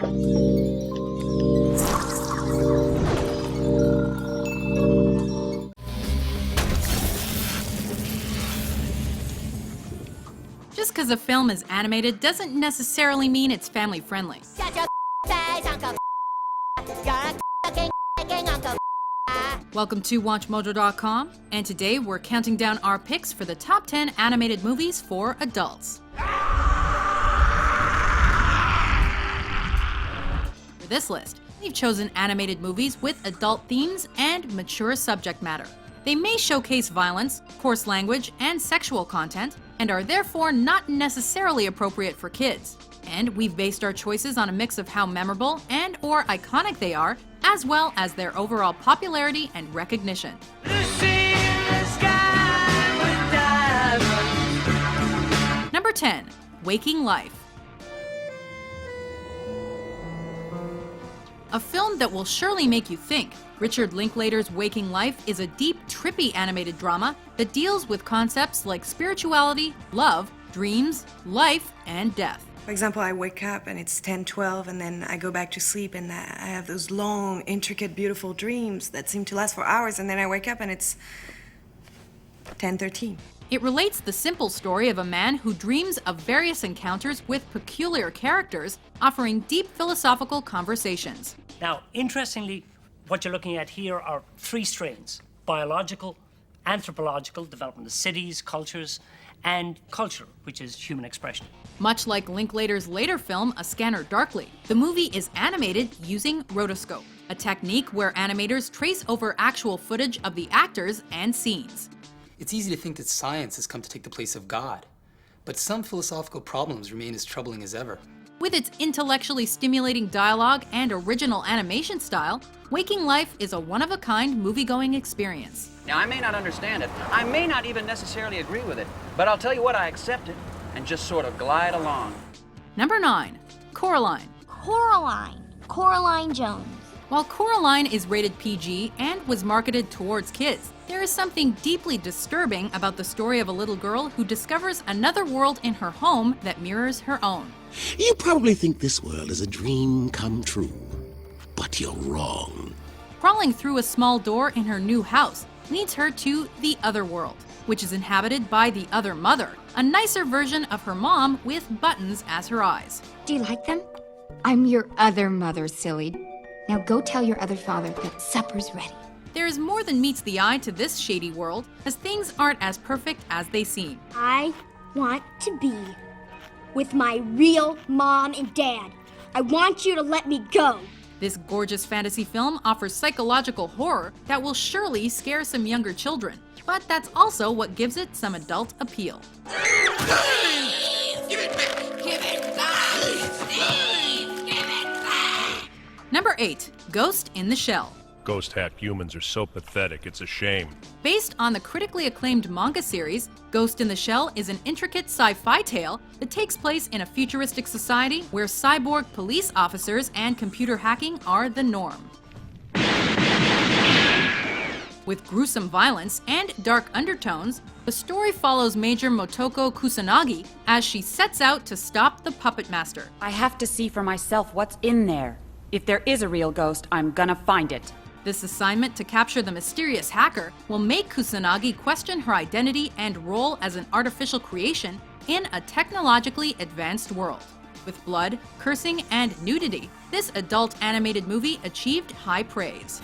Just because a film is animated doesn't necessarily mean it's family-friendly. Welcome to WatchMojo.com, and today we're counting down our picks for the top 10 animated movies for adults. For this list, we've chosen animated movies with adult themes and mature subject matter. They may showcase violence, coarse language, and sexual content, and are therefore not necessarily appropriate for kids. And we've based our choices on a mix of how memorable and/or iconic they are, as well as their overall popularity and recognition. Number 10. Waking Life. A film that will surely make you think. Richard Linklater's Waking Life is a deep, trippy animated drama that deals with concepts like spirituality, love, dreams, life, and death. For example, I wake up and it's 10:12, and then I go back to sleep and I have those long, intricate, beautiful dreams that seem to last for hours, and then I wake up and it's 10:13. It relates the simple story of a man who dreams of various encounters with peculiar characters, offering deep philosophical conversations. Now, interestingly, what you're looking at here are three strains: biological, anthropological, developing the cities, cultures, and cultural, which is human expression. Much like Linklater's later film, A Scanner Darkly, the movie is animated using rotoscope, a technique where animators trace over actual footage of the actors and scenes. It's easy to think that science has come to take the place of God, but some philosophical problems remain as troubling as ever. With its intellectually stimulating dialogue and original animation style, Waking Life is a one-of-a-kind movie-going experience. Now, I may not understand it. I may not even necessarily agree with it, but I'll tell you what, I accept it and just sort of glide along. Number 9. Coraline. Coraline Jones. While Coraline is rated PG and was marketed towards kids, there is something deeply disturbing about the story of a little girl who discovers another world in her home that mirrors her own. You probably think this world is a dream come true, but you're wrong. Crawling through a small door in her new house leads her to the other world, which is inhabited by the other mother, a nicer version of her mom with buttons as her eyes. Do you like them? I'm your other mother, silly. Now go tell your other father that supper's ready. There is more than meets the eye to this shady world, as things aren't as perfect as they seem. I want to be with my real mom and dad. I want you to let me go. This gorgeous fantasy film offers psychological horror that will surely scare some younger children, but that's also what gives it some adult appeal. Number 8. Ghost in the Shell. Ghost-hacked humans are so pathetic, it's a shame. Based on the critically acclaimed manga series, Ghost in the Shell is an intricate sci-fi tale that takes place in a futuristic society where cyborg police officers and computer hacking are the norm. With gruesome violence and dark undertones, the story follows Major Motoko Kusanagi as she sets out to stop the puppet master. I have to see for myself what's in there. If there is a real ghost, I'm gonna find it. This assignment to capture the mysterious hacker will make Kusanagi question her identity and role as an artificial creation in a technologically advanced world. With blood, cursing, and nudity, this adult animated movie achieved high praise.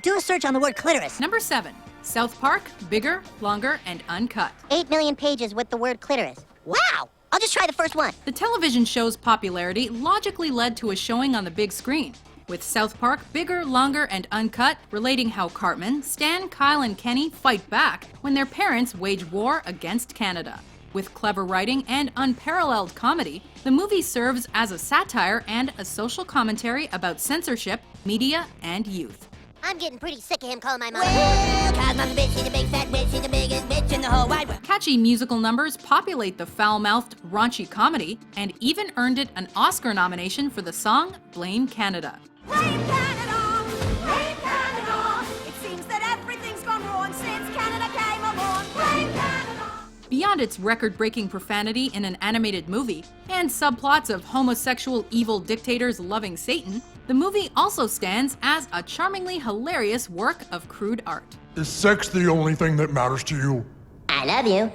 Do a search on the word clitoris. Number 7. South Park, Bigger, Longer, and Uncut. 8 million pages with the word clitoris. Wow! I'll just try the first one. The television show's popularity logically led to a showing on the big screen, with South Park, Bigger, Longer, and Uncut relating how Cartman, Stan, Kyle, and Kenny fight back when their parents wage war against Canada. With clever writing and unparalleled comedy, the movie serves as a satire and a social commentary about censorship, media, and youth. I'm getting pretty sick of him calling my mom. Well, 'cause I'm a bitch, she's a big fat bitch, she's the biggest bitch in the whole wide world. Catchy musical numbers populate the foul-mouthed, raunchy comedy, and even earned it an Oscar nomination for the song Blame Canada. Blame Canada! Blame Canada! It seems that everything's gone wrong since Canada came along. Blame Canada! Beyond its record-breaking profanity in an animated movie, and subplots of homosexual evil dictators loving Satan, the movie also stands as a charmingly hilarious work of crude art. Is sex the only thing that matters to you? I love you.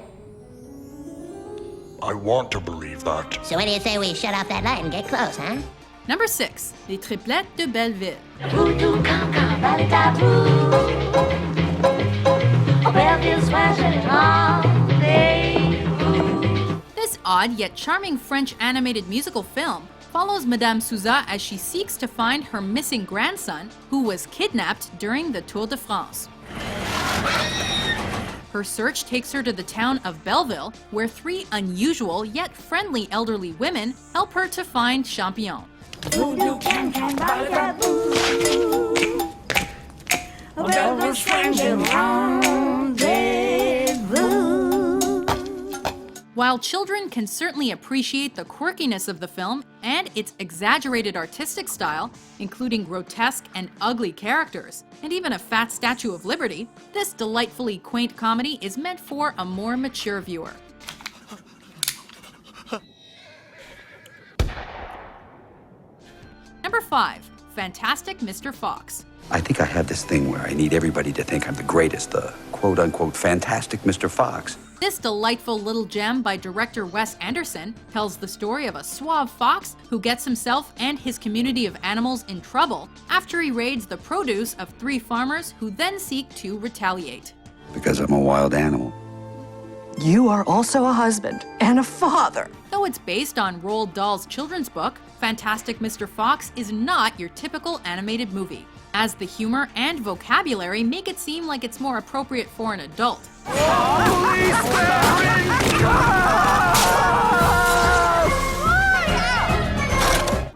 I want to believe that. So what do you say we shut off that light and get close, huh? Number 6. Les Triplettes de Belleville. This odd yet charming French animated musical film follows Madame Souza as she seeks to find her missing grandson, who was kidnapped during the Tour de France. Her search takes her to the town of Belleville, where 3 unusual yet friendly elderly women help her to find Champion. While children can certainly appreciate the quirkiness of the film and its exaggerated artistic style, including grotesque and ugly characters, and even a fat Statue of Liberty, this delightfully quaint comedy is meant for a more mature viewer. Number 5. Fantastic Mr. Fox. I think I have this thing where I need everybody to think I'm the greatest, the quote-unquote fantastic Mr. Fox. This delightful little gem by director Wes Anderson tells the story of a suave fox who gets himself and his community of animals in trouble after he raids the produce of 3 farmers who then seek to retaliate. Because I'm a wild animal. You are also a husband and a father. Though it's based on Roald Dahl's children's book, Fantastic Mr. Fox is not your typical animated movie, as the humor and vocabulary make it seem like it's more appropriate for an adult.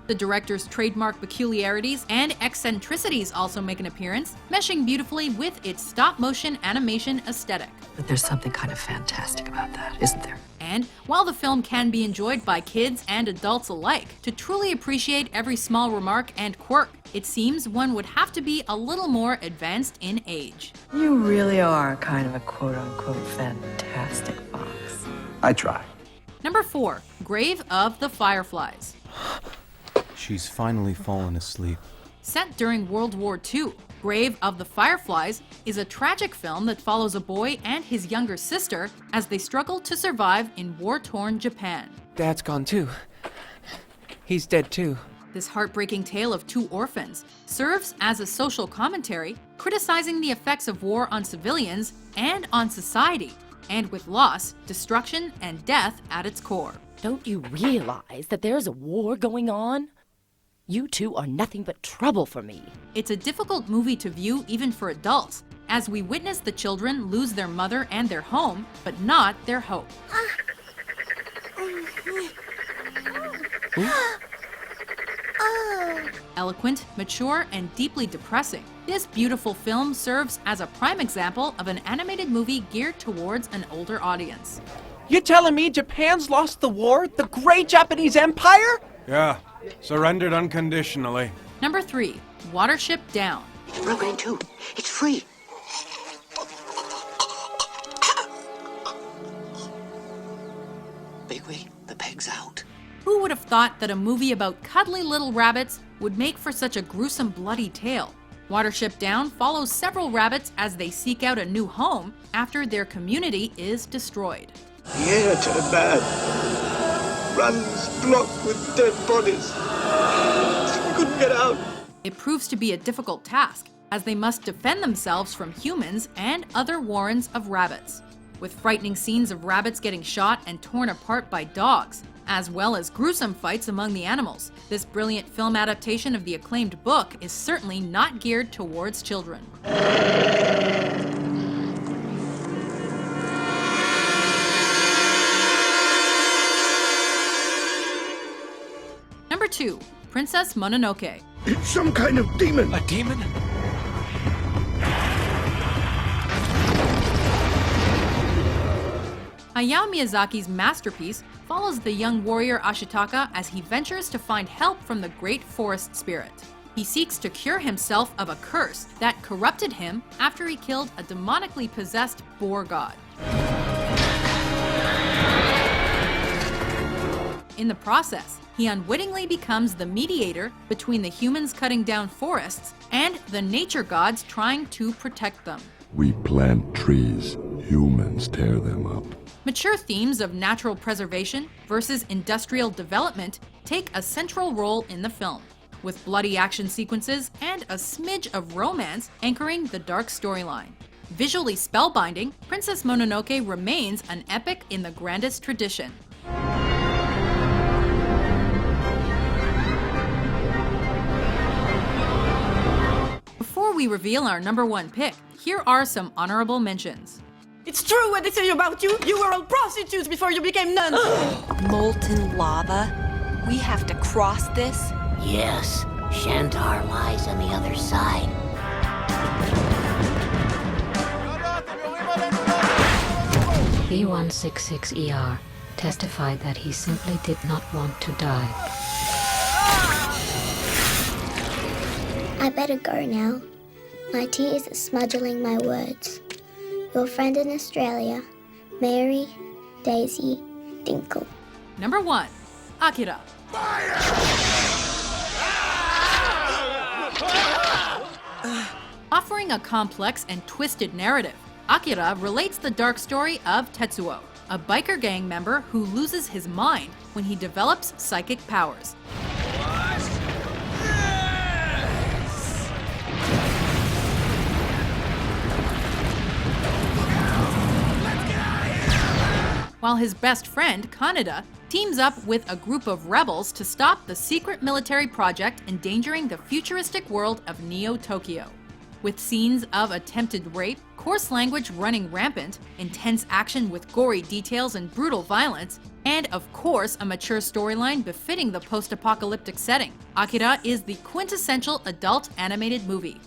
The director's trademark peculiarities and eccentricities also make an appearance, meshing beautifully with its stop-motion animation aesthetic. But there's something kind of fantastic about that, isn't there? And while the film can be enjoyed by kids and adults alike, to truly appreciate every small remark and quirk, it seems one would have to be a little more advanced in age. You really are kind of a quote-unquote fantastic fox. I try. Number 4. Grave of the Fireflies. She's finally fallen asleep. Set during World War II, Grave of the Fireflies is a tragic film that follows a boy and his younger sister as they struggle to survive in war-torn Japan. Dad's gone too. He's dead too. This heartbreaking tale of 2 orphans serves as a social commentary, criticizing the effects of war on civilians and on society, and with loss, destruction, and death at its core. Don't you realize that there's a war going on? You 2 are nothing but trouble for me. It's a difficult movie to view even for adults, as we witness the children lose their mother and their home, but not their hope. Eloquent, mature, and deeply depressing, this beautiful film serves as a prime example of an animated movie geared towards an older audience. You're telling me Japan's lost the war? The great Japanese Empire? Yeah, surrendered unconditionally. Number 3. Watership Down. It's program 2. It's free. Bigwig, the peg's out. Who would have thought that a movie about cuddly little rabbits would make for such a gruesome, bloody tale? Watership Down follows several rabbits as they seek out a new home after their community is destroyed. The air turned bad. Runs blocked with dead bodies. We couldn't get out. It proves to be a difficult task, as they must defend themselves from humans and other warrens of rabbits, with frightening scenes of rabbits getting shot and torn apart by dogs, as well as gruesome fights among the animals. This brilliant film adaptation of the acclaimed book is certainly not geared towards children. Number 2. Princess Mononoke. It's some kind of demon. A demon? Hayao Miyazaki's masterpiece follows the young warrior Ashitaka as he ventures to find help from the great forest spirit. He seeks to cure himself of a curse that corrupted him after he killed a demonically possessed boar god. In the process, he unwittingly becomes the mediator between the humans cutting down forests and the nature gods trying to protect them. We plant trees, humans tear them up. Mature themes of natural preservation versus industrial development take a central role in the film, with bloody action sequences and a smidge of romance anchoring the dark storyline. Visually spellbinding, Princess Mononoke remains an epic in the grandest tradition. Before we reveal our #1 pick, here are some honorable mentions. It's true what they say about you. You were all prostitutes before you became nuns. Molten lava? We have to cross this? Yes, Shantar lies on the other side. B166ER testified that he simply did not want to die. I better go now. My tears are smudging my words. Your friend in Australia, Mary Daisy Dinkle. #1, Akira. Offering a complex and twisted narrative, Akira relates the dark story of Tetsuo, a biker gang member who loses his mind when he develops psychic powers. While his best friend, Kaneda, teams up with a group of rebels to stop the secret military project endangering the futuristic world of Neo-Tokyo. With scenes of attempted rape, coarse language running rampant, intense action with gory details and brutal violence, and of course a mature storyline befitting the post-apocalyptic setting, Akira is the quintessential adult animated movie.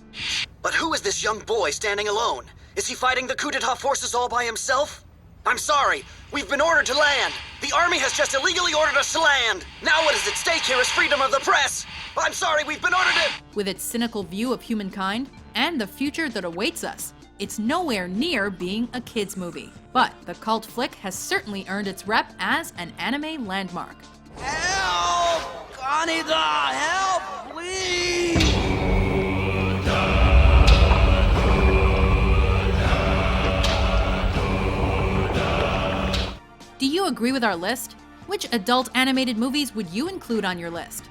But who is this young boy standing alone? Is he fighting the coup d'etat forces all by himself? I'm sorry, we've been ordered to land. The army has just illegally ordered us to land. Now what is at stake here is freedom of the press. I'm sorry, we've been ordered to... With its cynical view of humankind and the future that awaits us, it's nowhere near being a kids' movie. But the cult flick has certainly earned its rep as an anime landmark. Help! Kaneda, help, please! Do you agree with our list? Which adult animated movies would you include on your list?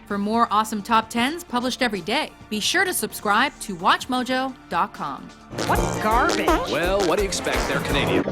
For more awesome top 10s published every day, be sure to subscribe to WatchMojo.com. What garbage! Well, what do you expect? They're Canadian.